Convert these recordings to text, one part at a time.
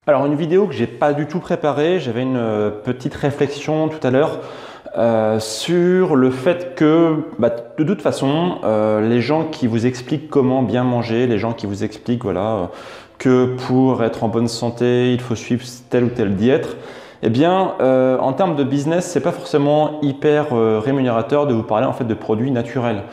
Alors une vidéo que j'ai pas du tout préparée, j'avais une petite réflexion tout à l'heure sur le fait que de toute façon les gens qui vous expliquent comment bien manger, les gens qui vous expliquent que pour être en bonne santé il faut suivre telle ou telle diète, eh bien en termes de business c'est pas forcément hyper rémunérateur de vous parler en fait de produits naturels.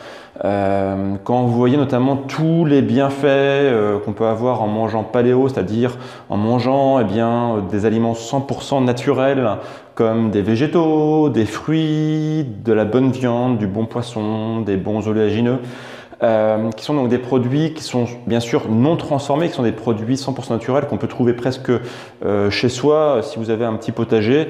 Quand vous voyez notamment tous les bienfaits qu'on peut avoir en mangeant paléo, c'est-à-dire en mangeant des aliments 100% naturels comme des végétaux, des fruits, de la bonne viande, du bon poisson, des bons oléagineux, qui sont donc des produits qui sont bien sûr non transformés, qui sont des produits 100% naturels qu'on peut trouver presque chez soi. Si vous avez un petit potager,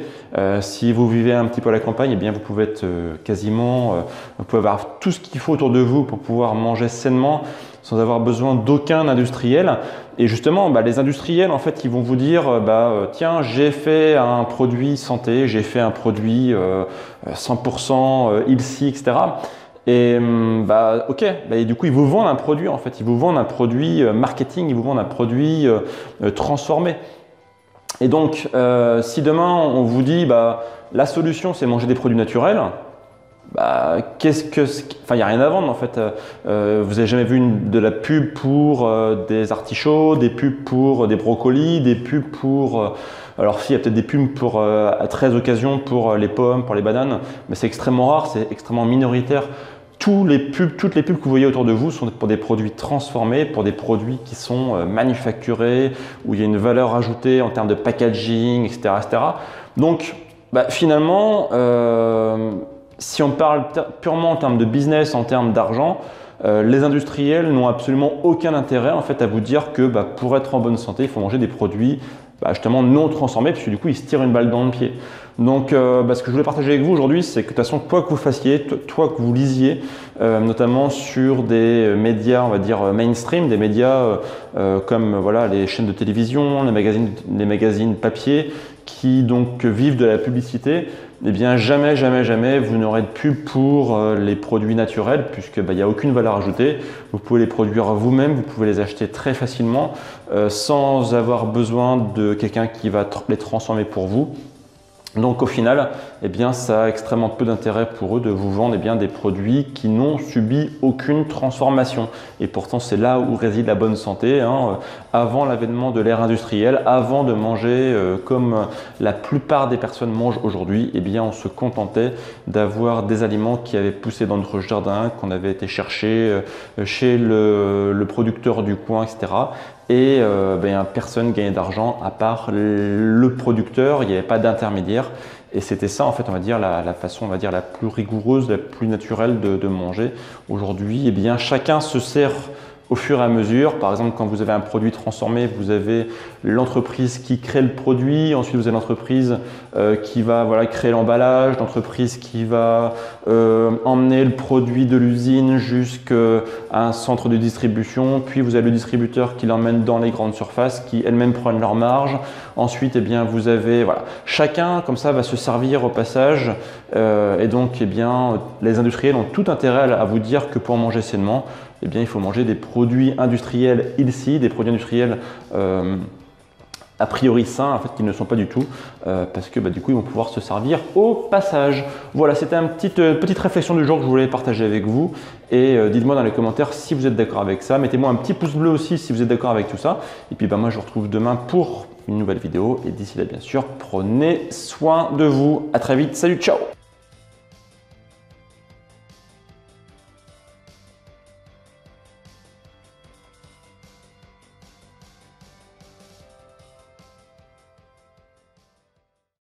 si vous vivez un petit peu à la campagne, eh bien vous pouvez être vous pouvez avoir tout ce qu'il faut autour de vous pour pouvoir manger sainement sans avoir besoin d'aucun industriel. Et justement, les industriels en fait, ils vont vous dire tiens, j'ai fait un produit santé, j'ai fait un produit 100% healthy, etc. Et et du coup ils vous vendent un produit en fait, ils vous vendent un produit marketing, ils vous vendent un produit transformé. Et donc si demain on vous dit la solution c'est manger des produits naturels, il n'y a rien à vendre en fait. Vous n'avez jamais vu de la pub pour des artichauts, des pubs pour des brocolis, des pubs pour alors si, il y a peut-être des pubs pour à 13 occasions pour les pommes, pour les bananes, mais c'est extrêmement rare, c'est extrêmement minoritaire. Toutes les pubs que vous voyez autour de vous sont pour des produits transformés, pour des produits qui sont manufacturés, où il y a une valeur ajoutée en termes de packaging, etc. etc. Donc finalement, si on parle purement en termes de business, en termes d'argent, les industriels n'ont absolument aucun intérêt en fait à vous dire que pour être en bonne santé, il faut manger des produits justement non transformés, puisque du coup ils se tirent une balle dans le pied. Donc ce que je voulais partager avec vous aujourd'hui, c'est que de toute façon, quoi que vous fassiez, quoi que vous lisiez, notamment sur des médias, on va dire mainstream, des médias comme les chaînes de télévision, les magazines papier, qui donc vivent de la publicité, eh bien jamais vous n'aurez de pub pour les produits naturels, puisque il n'y a aucune valeur ajoutée. Vous pouvez les produire vous-même, vous pouvez les acheter très facilement sans avoir besoin de quelqu'un qui va les transformer pour vous. Donc au final, ça a extrêmement peu d'intérêt pour eux de vous vendre des produits qui n'ont subi aucune transformation. Et pourtant, c'est là où réside la bonne santé. Avant l'avènement de l'ère industrielle, avant de manger comme la plupart des personnes mangent aujourd'hui, on se contentait d'avoir des aliments qui avaient poussé dans notre jardin, qu'on avait été chercher chez le producteur du coin, etc. Et personne gagnait d'argent à part le producteur, il n'y avait pas d'intermédiaire. Et c'était ça en fait, on va dire la façon, la plus rigoureuse, la plus naturelle de manger. Aujourd'hui, chacun se sert au fur et à mesure. Par exemple, quand vous avez un produit transformé, vous avez l'entreprise qui crée le produit, ensuite vous avez l'entreprise qui va créer l'emballage, l'entreprise qui va emmener le produit de l'usine jusqu'à un centre de distribution, puis vous avez le distributeur qui l'emmène dans les grandes surfaces qui elles-mêmes prennent leur marge. Ensuite, vous avez chacun comme ça va se servir au passage et donc les industriels ont tout intérêt à vous dire que pour manger sainement, il faut manger des produits industriels healthy, des produits industriels a priori sains, en fait, qui ne sont pas du tout, parce que du coup, ils vont pouvoir se servir au passage. Voilà, c'était une petite réflexion du jour que je voulais partager avec vous. Et dites-moi dans les commentaires si vous êtes d'accord avec ça. Mettez-moi un petit pouce bleu aussi si vous êtes d'accord avec tout ça. Et puis, moi, je vous retrouve demain pour une nouvelle vidéo. Et d'ici là, bien sûr, prenez soin de vous. À très vite. Salut, ciao!